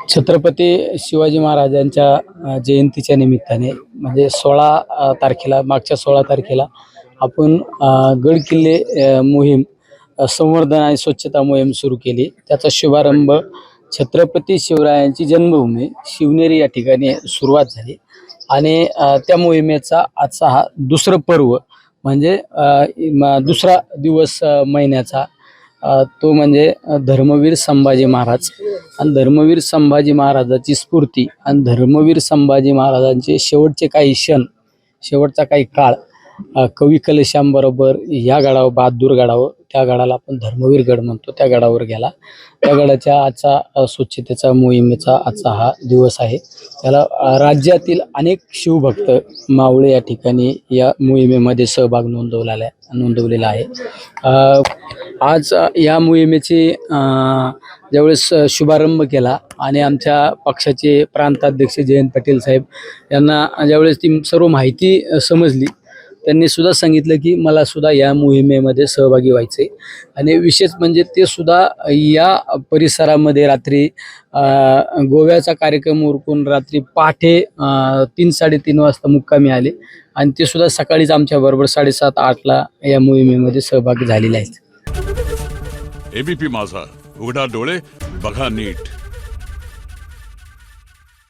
छत्रपती शिवाजी महाराजांच्या जयंतीच्या निमित्ताने म्हणजे 16 तारखेला मागच्या 16 तारखेला आपण गड किल्ले मोहीम संवर्धन आणि स्वच्छता मोहीम सुरू केली। त्याचा शुभारंभ छत्रपती शिवरायांची जन्मभूमी शिवनेरी या ठिकाणी सुरुवात झाली आणि त्या मोहिमेचा आजचा हा दुसरं पर्व म्हणजे दुसरा दिवस महिन्याचा तो म्हणजे धर्मवीर संभाजी महाराज आणि धर्मवीर संभाजी महाराजाची स्फूर्ती आणि धर्मवीर संभाजी महाराजांचे शेवटचे काही क्षण शेवटचा काही काळ कवी कलशांबरोबर या गडावर बहादूर गडावर त्या गडाला आपण धर्मवीर गड म्हणतो त्या गडावर गेला। त्या गडाच्या आजचा स्वच्छतेचा मोहिमेचा आजचा हा दिवस आहे। त्याला राज्यातील अनेक शिवभक्त मावळे या ठिकाणी या मोहिमेमध्ये सहभाग नोंदवलेला आहे। आज या मोहिमेचे ज्यावेळेस शुभारंभ केला आणि आमच्या पक्षाचे प्रांताध्यक्ष जयंत पाटील साहेब यांना ज्यावेळेस ती सर्व माहिती समजली त्यांनी सुद्धा सांगितलं की मला सुद्धा या मोहिमेमध्ये सहभागी व्हायचे आणि विशेष म्हणजे ते सुद्धा या परिसरामध्ये रात्री गोव्याचा कार्यक्रम उरकून रात्री पहाटे 3-3:30 वाजता मुक्कामी आले आणि ते सुद्धा सकाळीच आमच्या बरोबर 7:30-8ला या मोहिमेमध्ये सहभागी झालेले आहेत। एबीपी माझा, उघडा डोळे बघा नीट।